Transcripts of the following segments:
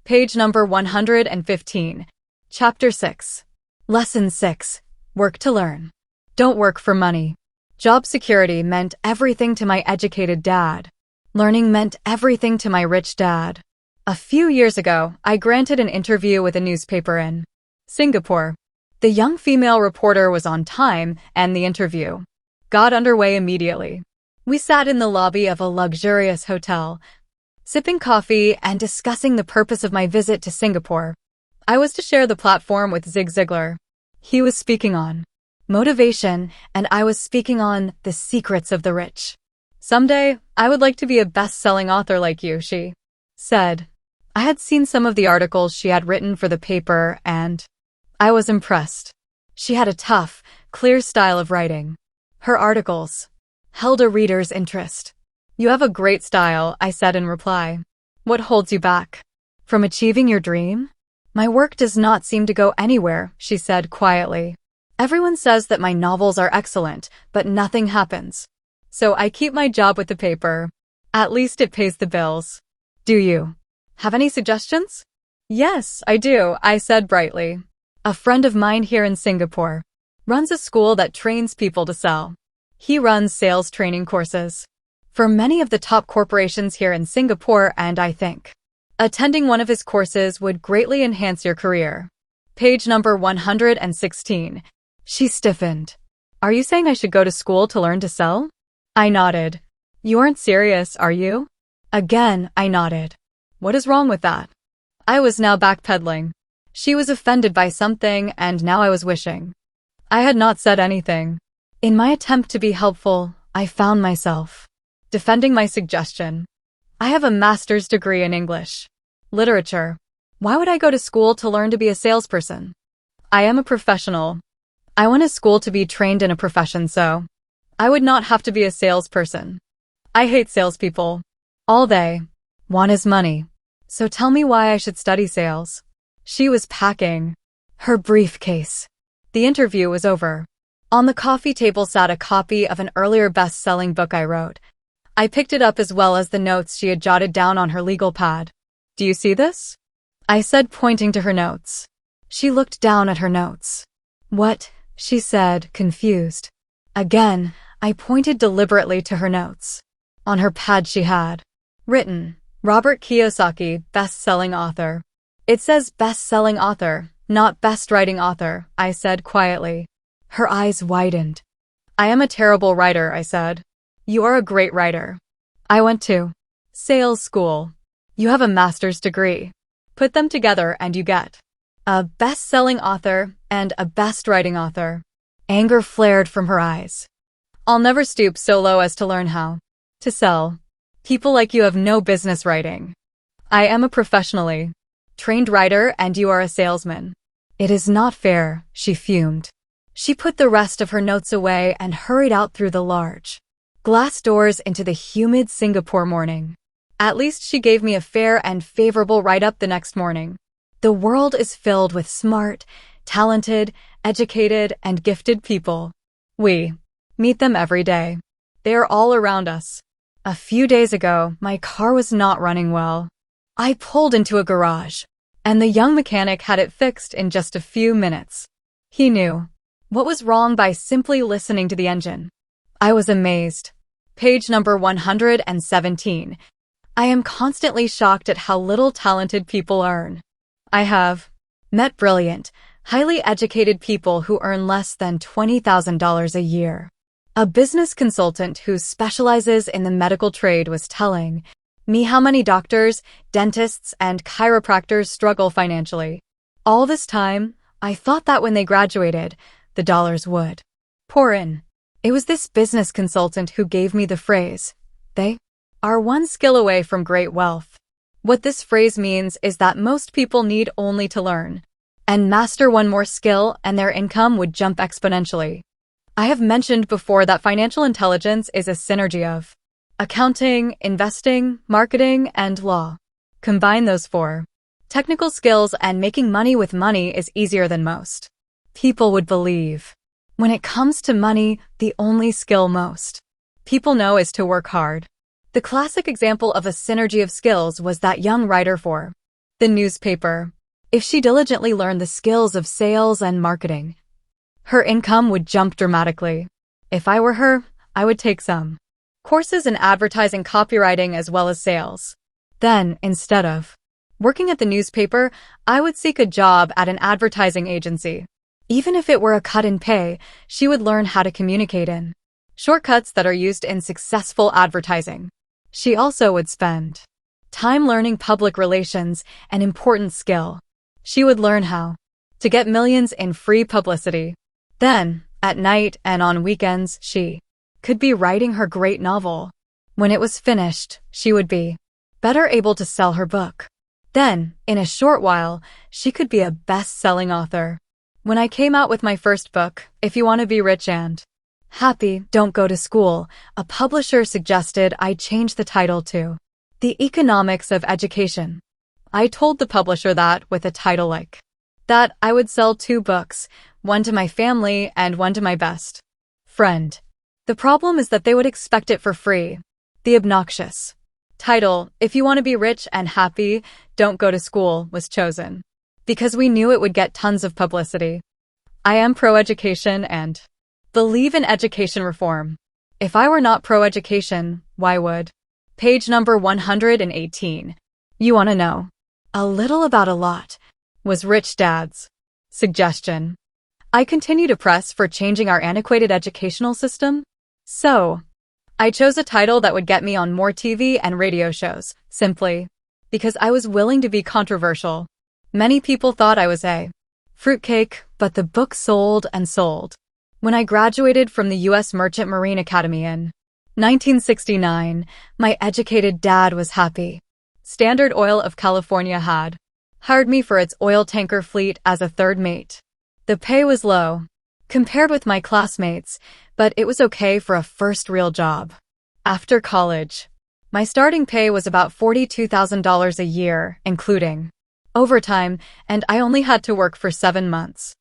Page number 115. Chapter 6. Lesson 6. Work to learn. Don't work for money. Job security meant everything to my educated dad. Learning meant everything to my rich dad. A few years ago, I granted an interview with a newspaper in Singapore. The young female reporter was on time, and the interview got underway immediately. We sat in the lobby of a luxurious hotel, sipping coffee and discussing the purpose of my visit to Singapore. I was to share the platform with Zig Ziglar. He was speaking on motivation, and I was speaking on the secrets of the rich. Someday, I would like to be a best-selling author like you, she said. I had seen some of the articles she had written for the paper, and I was impressed. She had a tough, clear style of writing. Her articles held a reader's interest. You have a great style, I said in reply. What holds you back from achieving your dream? My work does not seem to go anywhere, she said quietly. Everyone says that my novels are excellent, but nothing happens. So I keep my job with the paper. At least it pays the bills. Do you have any suggestions? Yes, I do, I said brightly. A friend of mine here in Singapore runs a school that trains people to sell. He runs sales training courses for many of the top corporations here in Singapore, and I think attending one of his courses would greatly enhance your career. Page number 116. She stiffened. Are you saying I should go to school to learn to sell? I nodded. You aren't serious, are you? Again, I nodded. What is wrong with that? I was now backpedaling. She was offended by something, and now I was wishing I had not said anything. In my attempt to be helpful, I found myself defending my suggestion. I have a master's degree in English literature. Why would I go to school to learn to be a salesperson? I am a professional. I went to school to be trained in a profession, so I would not have to be a salesperson. I hate salespeople. All they want is money. So tell me why I should study sales. She was packing her briefcase. The interview was over. On the coffee table sat a copy of an earlier best-selling book I wrote. I picked it up as well as the notes she had jotted down on her legal pad. Do you see this? I said, pointing to her notes. She looked down at her notes. What? She said, confused. Again, I pointed deliberately to her notes. On her pad she had written, Robert Kiyosaki, best-selling author. It says best-selling author, not best-writing author, I said quietly. Her eyes widened. I am a terrible writer, I said. You are a great writer. I went to sales school. You have a master's degree. Put them together and you get a best-selling author and a best-writing author. Anger flared from her eyes. I'll never stoop so low as to learn how to sell. People like you have no business writing. I am a professionally trained writer and you are a salesman. It is not fair, she fumed. She put the rest of her notes away and hurried out through the large glass doors into the humid Singapore morning. At least she gave me a fair and favorable write-up the next morning. The world is filled with smart, talented, educated, and gifted people. We meet them every day. They are all around us. A few days ago, my car was not running well. I pulled into a garage, and the young mechanic had it fixed in just a few minutes. He knew what was wrong by simply listening to the engine. I was amazed. Page number 117. I am constantly shocked at how little talented people earn. I have met brilliant, highly educated people who earn less than $20,000 a year. A business consultant who specializes in the medical trade was telling me how many doctors, dentists, and chiropractors struggle financially. All this time, I thought that when they graduated, the dollars would pour in. It was this business consultant who gave me the phrase, they are one skill away from great wealth. What this phrase means is that most people need only to learn and master one more skill and their income would jump exponentially. I have mentioned before that financial intelligence is a synergy of accounting, investing, marketing, and law. Combine those four technical skills and making money with money is easier than most people would believe. When it comes to money, the only skill most people know is to work hard. The classic example of a synergy of skills was that young writer for The newspaper. If she diligently learned the skills of sales and marketing, her income would jump dramatically. If I were her, I would take some courses in advertising, copywriting, as well as sales. Then, instead of working at the newspaper, I would seek a job at an advertising agency. Even if it were a cut in pay, she would learn how to communicate in shortcuts that are used in successful advertising. She also would spend time learning public relations, an important skill. She would learn how to get millions in free publicity. Then, at night and on weekends, she could be writing her great novel. When it was finished, she would be better able to sell her book. Then, in a short while, she could be a best-selling author. When I came out with my first book, If You Want to Be Rich and Happy, Don't Go to School, a publisher suggested I change the title to The Economics of Education. I told the publisher that, with a title like that, I would sell 2 books, one to my family and one to my best friend. The problem is that they would expect it for free. The obnoxious title, If You Want to Be Rich and Happy, Don't Go to School, was chosen because we knew it would get tons of publicity. I am pro-education and believe in education reform. If I were not pro-education, why would? Page number 118. You want to know a little about a lot, was Rich Dad's suggestion. I continue to press for changing our antiquated educational system. So, I chose a title that would get me on more TV and radio shows, simply because I was willing to be controversial. Many people thought I was a fruitcake, but the book sold and sold. When I graduated from the U.S. Merchant Marine Academy in 1969, my educated dad was happy. Standard Oil of California had hired me for its oil tanker fleet as a third mate. The pay was low compared with my classmates, but it was okay for a first real job. After college, my starting pay was about $42,000 a year, including overtime, and I only had to work for 7 months.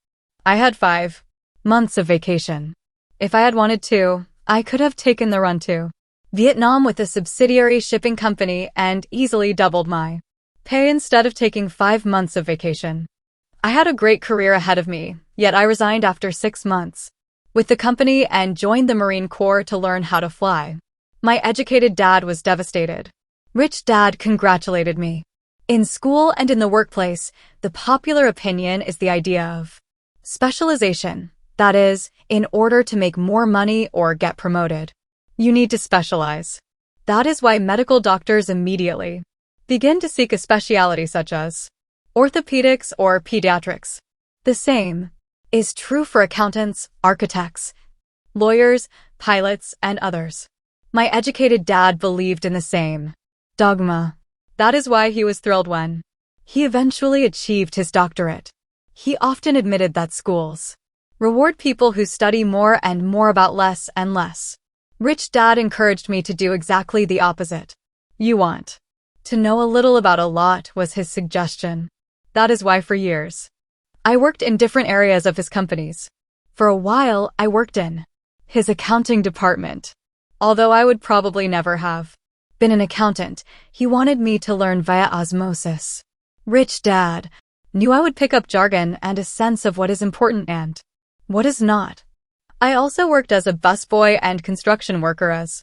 I had 5 months of vacation. If I had wanted to, I could have taken the run to Vietnam with a subsidiary shipping company and easily doubled my pay instead of taking 5 months of vacation. I had a great career ahead of me, yet I resigned after 6 months with the company and joined the Marine Corps to learn how to fly. My educated dad was devastated. Rich Dad congratulated me. In school and in the workplace, the popular opinion is the idea of specialization. That is, in order to make more money or get promoted, you need to specialize. That is why medical doctors immediately begin to seek a specialty such as orthopedics or pediatrics. The same is true for accountants, architects, lawyers, pilots, and others. My educated dad believed in the same dogma. That is why he was thrilled when he eventually achieved his doctorate. He often admitted that schools reward people who study more and more about less and less. Rich Dad encouraged me to do exactly the opposite. You want to know a little about a lot, was his suggestion. That is why for years, I worked in different areas of his companies. For a while, I worked in his accounting department. Although I would probably never have been an accountant, he wanted me to learn via osmosis. Rich Dad knew I would pick up jargon and a sense of what is important and what is not. I also worked as a busboy and construction worker as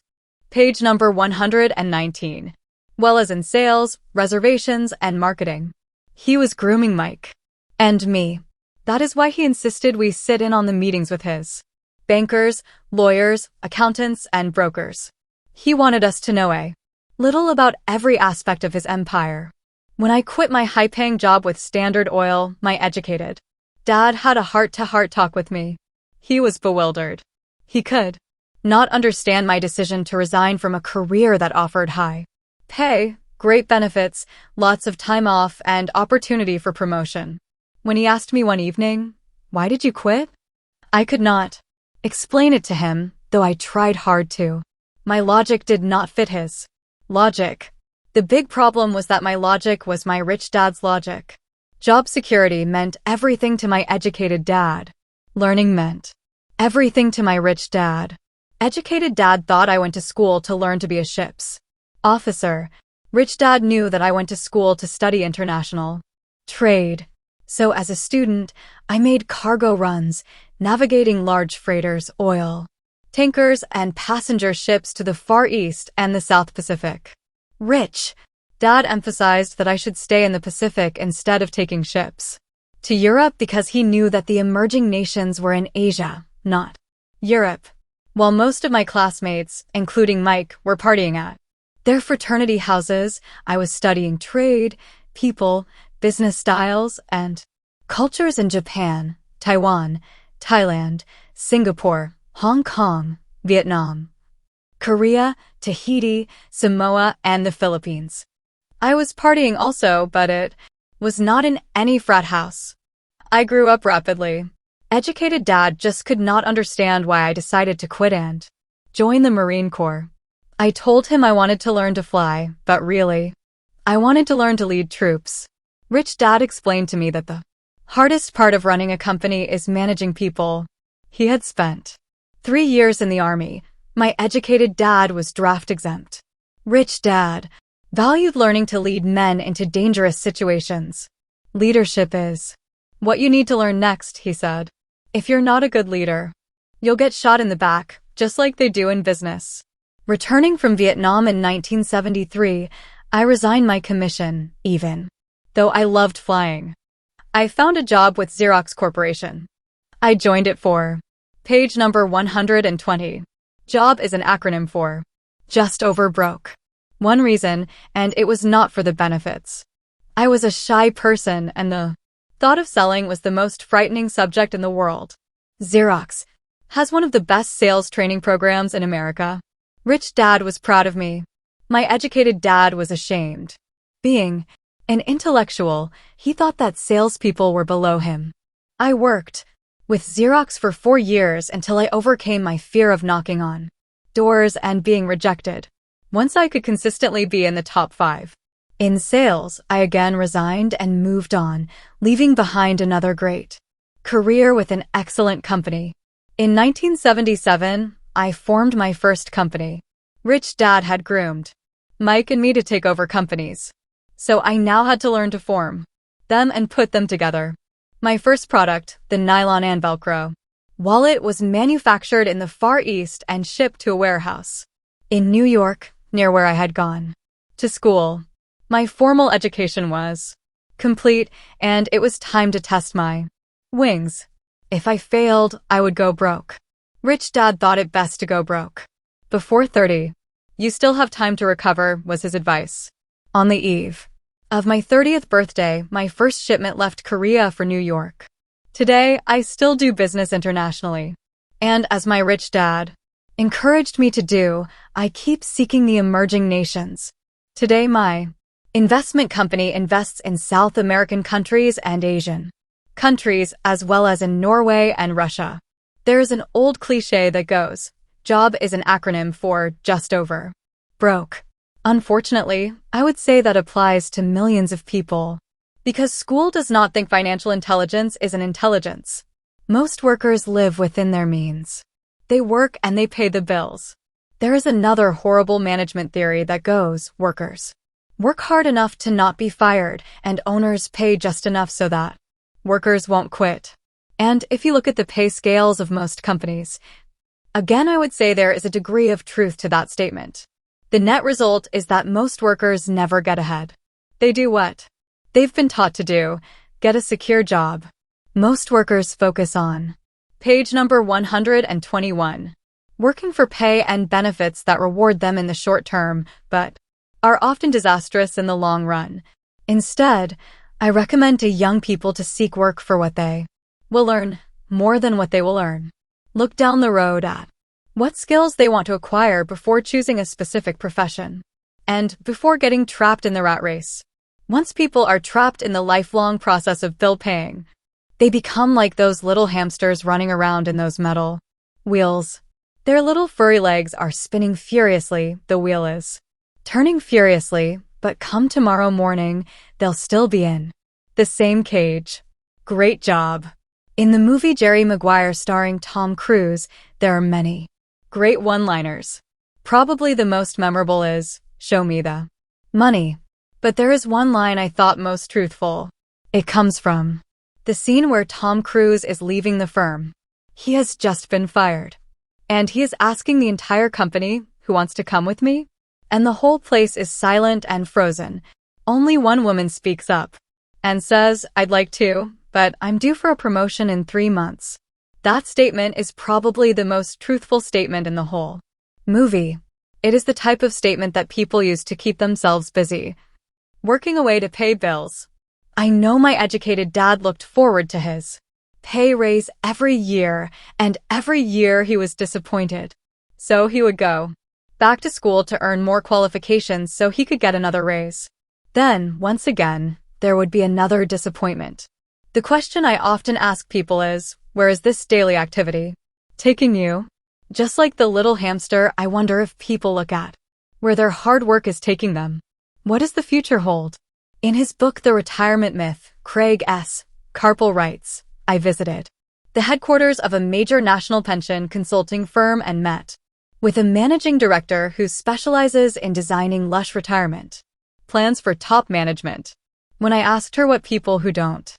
page number 119, well as in sales, reservations, and marketing. He was grooming Mike and me. That is why he insisted we sit in on the meetings with his bankers, lawyers, accountants, and brokers. He wanted us to know a little about every aspect of his empire. When I quit my high-paying job with Standard Oil, my educated dad had a heart-to-heart talk with me. He was bewildered. He could not understand my decision to resign from a career that offered high pay, great benefits, lots of time off, and opportunity for promotion. When he asked me one evening, "Why did you quit?" I could not explain it to him, though I tried hard to. My logic did not fit his logic. The big problem was that my logic was my rich dad's logic. Job security meant everything to my educated dad. Learning meant everything to my rich dad. Educated dad thought I went to school to learn to be a ship's officer. Rich Dad knew that I went to school to study international trade. So as a student, I made cargo runs, navigating large freighters, oil tankers, and passenger ships to the Far East and the South Pacific. Rich Dad emphasized that I should stay in the Pacific instead of taking ships to Europe because he knew that the emerging nations were in Asia, not Europe. While most of my classmates, including Mike, were partying at their fraternity houses, I was studying trade, people, business styles, and cultures in Japan, Taiwan, Thailand, Singapore, Hong Kong, Vietnam, Korea, Tahiti, Samoa, and the Philippines. I was partying also, but it was not in any frat house. I grew up rapidly. Educated Dad just could not understand why I decided to quit and join the Marine Corps. I told him I wanted to learn to fly, but really, I wanted to learn to lead troops. Rich Dad explained to me that the hardest part of running a company is managing people. He had spent 3 years in the Army. My educated dad was draft exempt. Rich Dad valued learning to lead men into dangerous situations. Leadership is what you need to learn next, he said. If you're not a good leader, you'll get shot in the back, just like they do in business. Returning from Vietnam in 1973, I resigned my commission, even though I loved flying. I found a job with Xerox Corporation. I joined it for page number 120. Job is an acronym for just over broke. One reason, and it was not for the benefits. I was a shy person, and the thought of selling was the most frightening subject in the world. Xerox has one of the best sales training programs in America. Rich Dad was proud of me. My educated dad was ashamed. Being an intellectual, he thought that salespeople were below him. I worked with Xerox for 4 years until I overcame my fear of knocking on doors and being rejected. Once I could consistently be in the top 5 in sales, I again resigned and moved on, leaving behind another great career with an excellent company. In 1977, I formed my first company. Rich Dad had groomed Mike and me to take over companies. So I now had to learn to form them and put them together. My first product, the nylon and Velcro wallet, was manufactured in the Far East and shipped to a warehouse in New York, near where I had gone to school. My formal education was complete, and it was time to test my wings. If I failed, I would go broke. Rich Dad thought it best to go broke before 30. You still have time to recover, was his advice. On the eve of my 30th birthday, my first shipment left Korea for New York. Today, I still do business internationally. And as my rich dad encouraged me to do, I keep seeking the emerging nations. Today, my investment company invests in South American countries and Asian countries, as well as in Norway and Russia. There is an old cliche that goes, job is an acronym for just over broke. Unfortunately, I would say that applies to millions of people. Because school does not think financial intelligence is an intelligence. Most workers live within their means. They work and they pay the bills. There is another horrible management theory that goes, workers work hard enough to not be fired, and owners pay just enough so that workers won't quit. And if you look at the pay scales of most companies, again, I would say there is a degree of truth to that statement. The net result is that most workers never get ahead. They do what they've been taught to do, get a secure job. Most workers focus on page number 121, working for pay and benefits that reward them in the short term, but are often disastrous in the long run. Instead, I recommend to young people to seek work for what they will earn, more than what they will earn. Look down the road at what skills they want to acquire before choosing a specific profession, and before getting trapped in the rat race. Once people are trapped in the lifelong process of bill paying, they become like those little hamsters running around in those metal wheels. Their little furry legs are spinning furiously, the wheel is turning furiously, but come tomorrow morning, they'll still be in the same cage. Great job. In the movie Jerry Maguire starring Tom Cruise, there are many great one-liners. Probably the most memorable is, show me the money. But there is one line I thought most truthful. It comes from the scene where Tom Cruise is leaving the firm. He has just been fired. And he is asking the entire company, who wants to come with me? And the whole place is silent and frozen. Only one woman speaks up and says, I'd like to, but I'm due for a promotion in 3 months. That statement is probably the most truthful statement in the whole movie. It is the type of statement that people use to keep themselves busy, working away to pay bills. I know my educated dad looked forward to his pay raise every year, and every year he was disappointed. So he would go back to school to earn more qualifications so he could get another raise. Then, once again, there would be another disappointment. The question I often ask people is, where is this daily activity taking you? Just like the little hamster, I wonder if people look at where their hard work is taking them. What does the future hold? In his book, The Retirement Myth, Craig S. Carpel writes, I visited the headquarters of a major national pension consulting firm and met with a managing director who specializes in designing lush retirement plans for top management. When I asked her what people who don't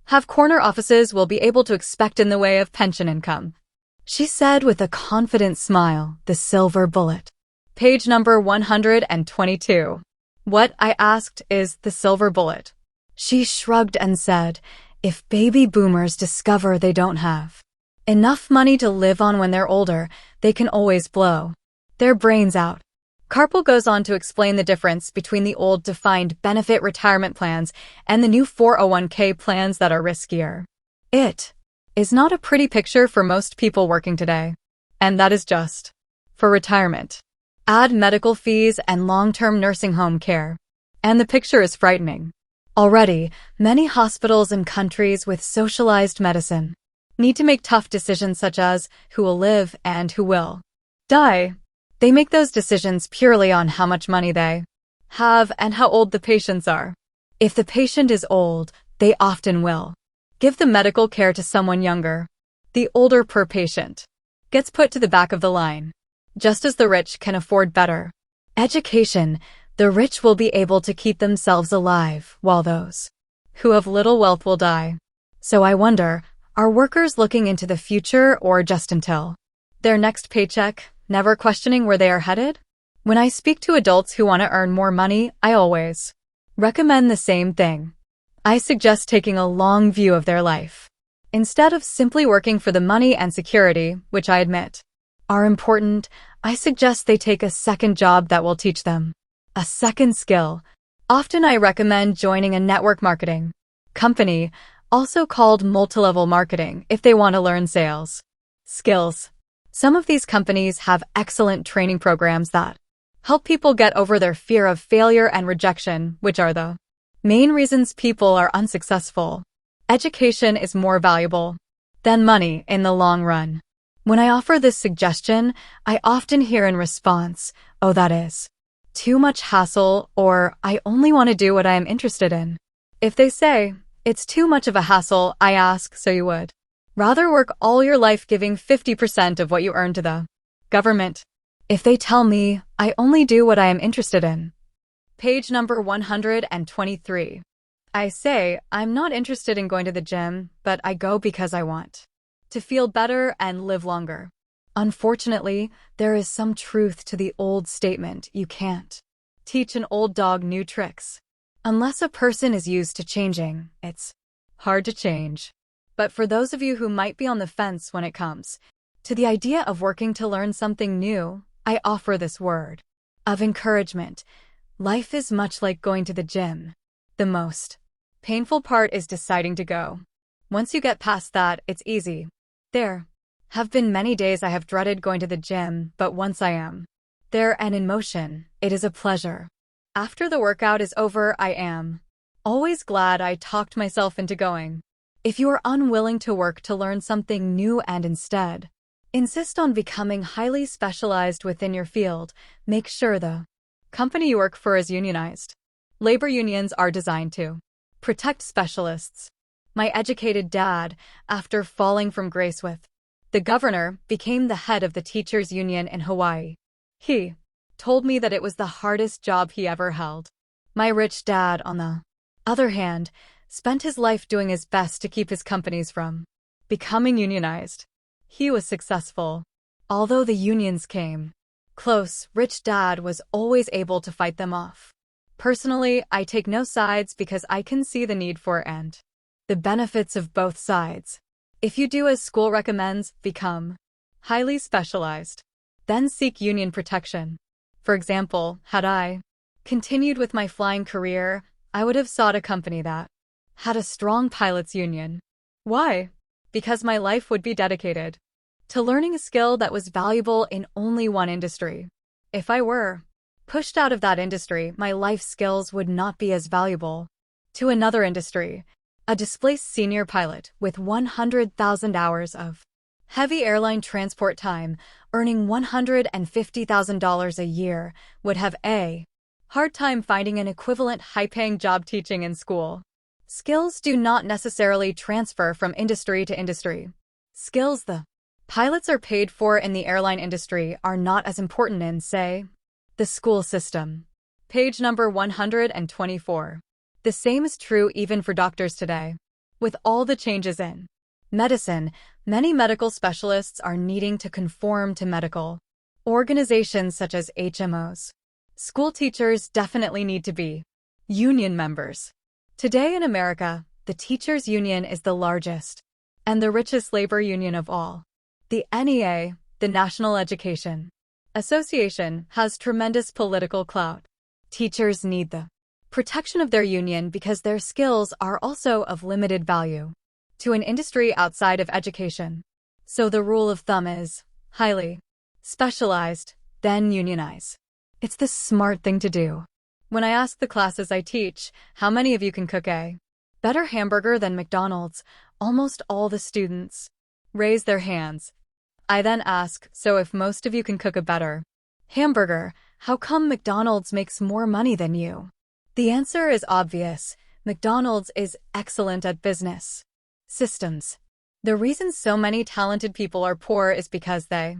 have corner offices will be able to expect in the way of pension income, she said with a confident smile, the silver bullet. Page number 122. What, I asked, is the silver bullet? She shrugged and said, if baby boomers discover they don't have enough money to live on when they're older, they can always blow their brains out. Carpel goes on to explain the difference between the old defined benefit retirement plans and the new 401k plans that are riskier. It is not a pretty picture for most people working today. And that is just for retirement. Add medical fees and long-term nursing home care, and the picture is frightening. Already, many hospitals in countries with socialized medicine need to make tough decisions such as who will live and who will die. They make those decisions purely on how much money they have and how old the patients are. If the patient is old, they often will give the medical care to someone younger. The older per patient gets put to the back of the line. Just as the rich can afford better education, the rich will be able to keep themselves alive, while those who have little wealth will die. So I wonder, are workers looking into the future or just until their next paycheck, never questioning where they are headed? When I speak to adults who want to earn more money, I always recommend the same thing. I suggest taking a long view of their life. Instead of simply working for the money and security, which I admit are important, I suggest they take a second job that will teach them a second skill. Often I recommend joining a network marketing company, also called multi-level marketing, if they want to learn sales skills. Some of these companies have excellent training programs that help people get over their fear of failure and rejection, which are the main reasons people are unsuccessful. Education is more valuable than money in the long run. When I offer this suggestion, I often hear in response, oh, that is too much hassle, or I only want to do what I am interested in. If they say, it's too much of a hassle, I ask, so you would rather work all your life giving 50% of what you earn to the government? If they tell me, I only do what I am interested in. Page number 123. I say, I'm not interested in going to the gym, but I go because I want to feel better and live longer. Unfortunately, there is some truth to the old statement, you can't teach an old dog new tricks. Unless a person is used to changing, it's hard to change. But for those of you who might be on the fence when it comes to the idea of working to learn something new, I offer this word of encouragement. Life is much like going to the gym. The most painful part is deciding to go. Once you get past that, it's easy. There have been many days I have dreaded going to the gym, but once I am there and in motion, it is a pleasure. After the workout is over, I am always glad I talked myself into going. If you are unwilling to work to learn something new and instead insist on becoming highly specialized within your field, make sure the company you work for is unionized. Labor unions are designed to protect specialists. My educated dad, after falling from grace with the governor, became the head of the teachers' union in Hawaii. He told me that it was the hardest job he ever held. My rich dad, on the other hand, spent his life doing his best to keep his companies from becoming unionized. He was successful. Although the unions came close, rich dad was always able to fight them off. Personally, I take no sides because I can see the need for and the benefits of both sides. If you do as school recommends, become highly specialized, then seek union protection. For example, had I continued with my flying career, I would have sought a company that had a strong pilots union. Why? Because my life would be dedicated to learning a skill that was valuable in only one industry. If I were pushed out of that industry, my life skills would not be as valuable to another industry. A displaced senior pilot with 100,000 hours of heavy airline transport time, earning $150,000 a year, would have a hard time finding an equivalent high-paying job teaching in school. Skills do not necessarily transfer from industry to industry. Skills the pilots are paid for in the airline industry are not as important in, say, the school system. Page number 124. The same is true even for doctors today. With all the changes in medicine, many medical specialists are needing to conform to medical organizations such as HMOs. School teachers definitely need to be union members. Today in America, the teachers' union is the largest and the richest labor union of all. The NEA, the National Education Association, has tremendous political clout. Teachers need the protection of their union because their skills are also of limited value to an industry outside of education. So the rule of thumb is highly specialized, then unionize. It's the smart thing to do. When I ask the classes I teach, how many of you can cook a better hamburger than McDonald's, almost all the students raise their hands. I then ask, so if most of you can cook a better hamburger, how come McDonald's makes more money than you? The answer is obvious. McDonald's is excellent at business systems. The reason so many talented people are poor is because they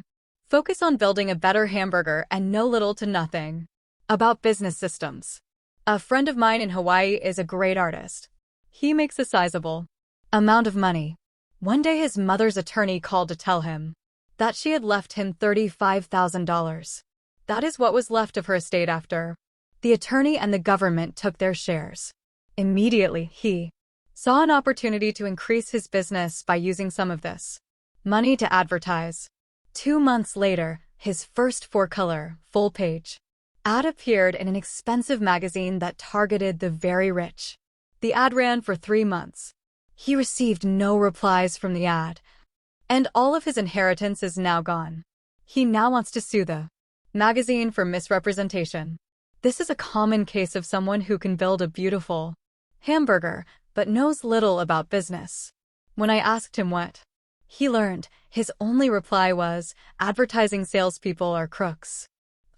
focus on building a better hamburger and know little to nothing about business systems. A friend of mine in Hawaii is a great artist. He makes a sizable amount of money. One day his mother's attorney called to tell him that she had left him $35,000. That is what was left of her estate after the attorney and the government took their shares. Immediately, he saw an opportunity to increase his business by using some of this money to advertise. 2 months later, his first 4-color, full-page ad appeared in an expensive magazine that targeted the very rich. The ad ran for 3 months. He received no replies from the ad, and all of his inheritance is now gone. He now wants to sue the magazine for misrepresentation. This is a common case of someone who can build a beautiful hamburger, but knows little about business. When I asked him what he learned, his only reply was, advertising salespeople are crooks.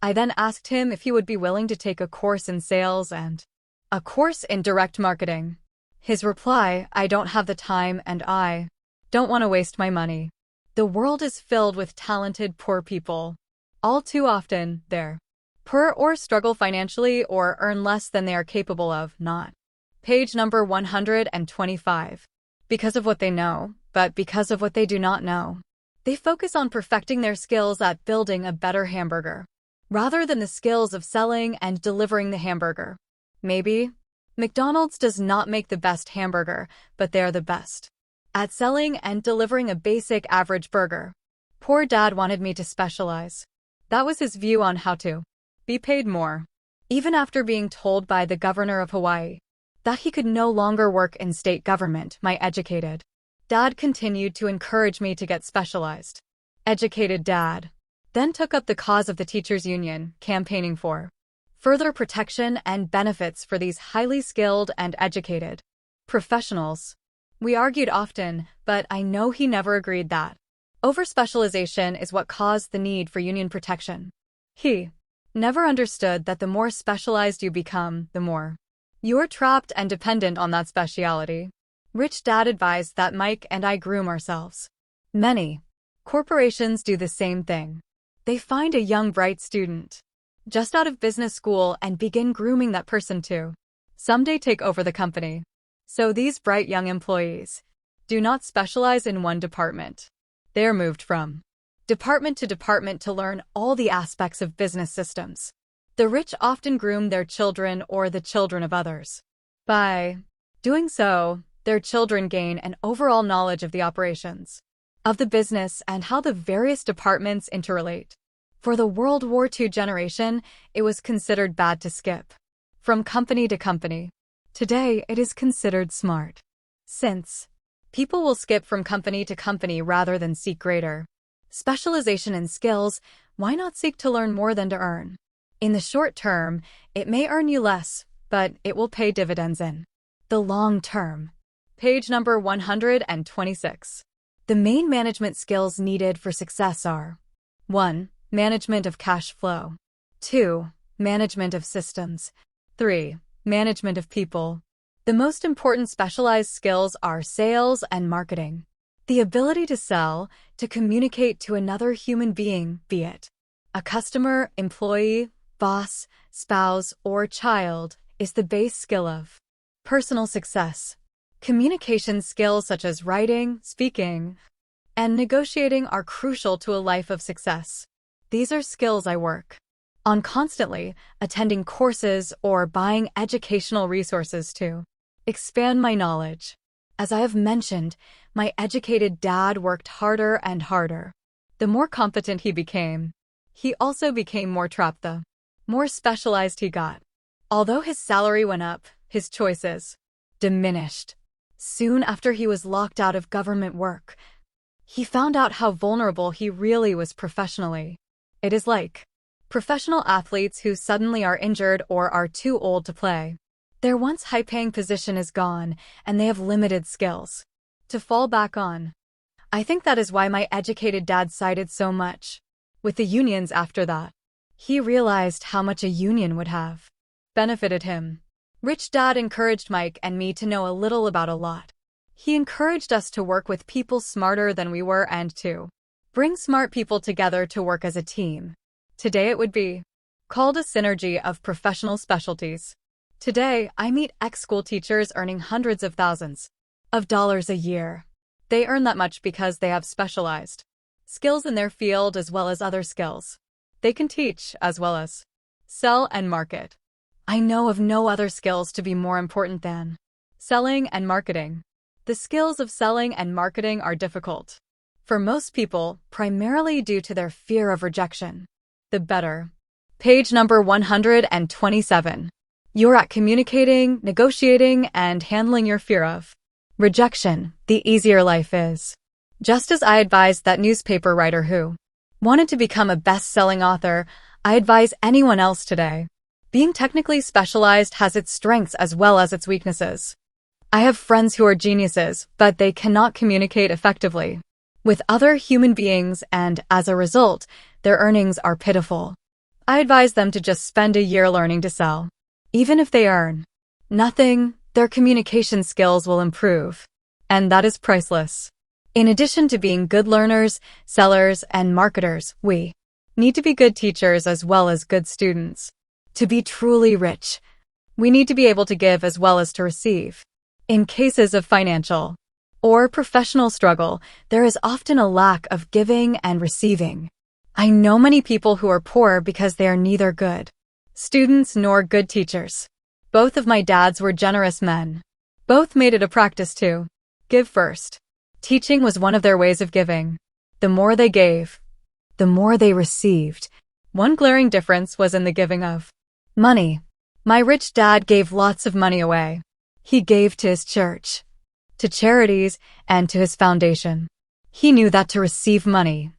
I then asked him if he would be willing to take a course in sales and a course in direct marketing. His reply, I don't have the time and I don't want to waste my money. The world is filled with talented poor people. All too often, they're poor or struggle financially or earn less than they are capable of, not. Page number 125. Because of what they know, but because of what they do not know. They focus on perfecting their skills at building a better hamburger, rather than the skills of selling and delivering the hamburger. Maybe McDonald's does not make the best hamburger, but they are the best at selling and delivering a basic average burger. Poor dad wanted me to specialize. That was his view on how to be paid more. Even after being told by the governor of Hawaii that he could no longer work in state government, my educated dad continued to encourage me to get specialized. Educated dad then took up the cause of the teachers' union, campaigning for further protection and benefits for these highly skilled and educated professionals. We argued often, but I know he never agreed that overspecialization is what caused the need for union protection. He never understood that the more specialized you become, the more you're trapped and dependent on that specialty. Rich dad advised that Mike and I groom ourselves. Many corporations do the same thing. They find a young, bright student. just out of business school and begin grooming that person to someday take over the company. So these bright young employees do not specialize in one department. They are moved from department to department to learn all the aspects of business systems. The rich often groom their children or the children of others. By doing so, their children gain an overall knowledge of the operations of the business and how the various departments interrelate. For the World War II generation, it was considered bad to skip from company to company. Today, it is considered smart. Since people will skip from company to company rather than seek greater specialization in skills, why not seek to learn more than to earn? In the short term, it may earn you less, but it will pay dividends in the long term. Page number 126. The main management skills needed for success are 1. Management of cash flow. 2. Management of systems. 3. Management of people. The most important specialized skills are sales and marketing. The ability to sell, to communicate to another human being, be it a customer, employee, boss, spouse, or child, is the base skill of personal success. Communication skills such as writing, speaking, and negotiating are crucial to a life of success. These are skills I work on constantly, attending courses or buying educational resources to expand my knowledge. As I have mentioned, my educated dad worked harder and harder. The more competent he became, he also became more trapped the more specialized he got. Although his salary went up, his choices diminished. Soon after he was locked out of government work, he found out how vulnerable he really was professionally. It is like professional athletes who suddenly are injured or are too old to play. Their once high-paying position is gone, and they have limited skills to fall back on. I think that is why my educated dad sided so much with the unions after that. He realized how much a union would have benefited him. Rich Dad encouraged Mike and me to know a little about a lot. He encouraged us to work with people smarter than we were and to bring smart people together to work as a team. Today it would be called a synergy of professional specialties. Today, I meet ex-school teachers earning hundreds of thousands of dollars a year. They earn that much because they have specialized skills in their field as well as other skills. They can teach as well as sell and market. I know of no other skills to be more important than selling and marketing. The skills of selling and marketing are difficult for most people, primarily due to their fear of rejection. The better. Page number 127. You're at communicating, negotiating, and handling your fear of rejection, the easier life is. Just as I advised that newspaper writer who wanted to become a best-selling author, I advise anyone else today. Being technically specialized has its strengths as well as its weaknesses. I have friends who are geniuses, but they cannot communicate effectively with other human beings, and as a result, their earnings are pitiful. I advise them to just spend a year learning to sell. Even if they earn nothing, their communication skills will improve, and that is priceless. In addition to being good learners, sellers, and marketers, we need to be good teachers as well as good students. To be truly rich, we need to be able to give as well as to receive. In cases of financial or professional struggle, there is often a lack of giving and receiving. I know many people who are poor because they are neither good students nor good teachers. Both of my dads were generous men. Both made it a practice to give first. Teaching was one of their ways of giving. The more they gave, the more they received. One glaring difference was in the giving of money. My rich dad gave lots of money away. He gave to his church, to charities, and to his foundation. He knew that to receive money,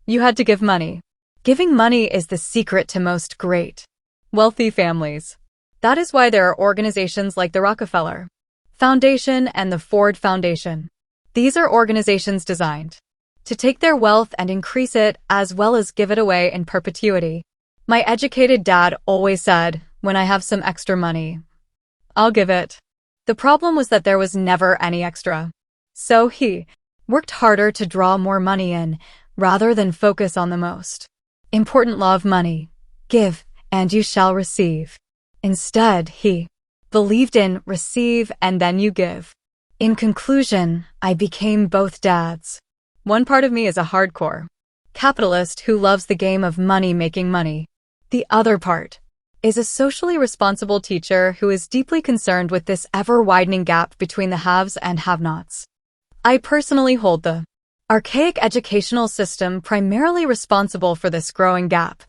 you had to give money. Giving money is the secret to most great, wealthy families. That is why there are organizations like the Rockefeller Foundation and the Ford Foundation. These are organizations designed to take their wealth and increase it as well as give it away in perpetuity. My educated dad always said, when I have some extra money, I'll give it. The problem was that there was never any extra. So he worked harder to draw more money in rather than focus on the most important law of money: give and you shall receive. Instead, he believed in receive and then you give. In conclusion, I became both dads. One part of me is a hardcore capitalist who loves the game of money making money. The other part is a socially responsible teacher who is deeply concerned with this ever-widening gap between the haves and have-nots. I personally hold the archaic educational system primarily responsible for this growing gap.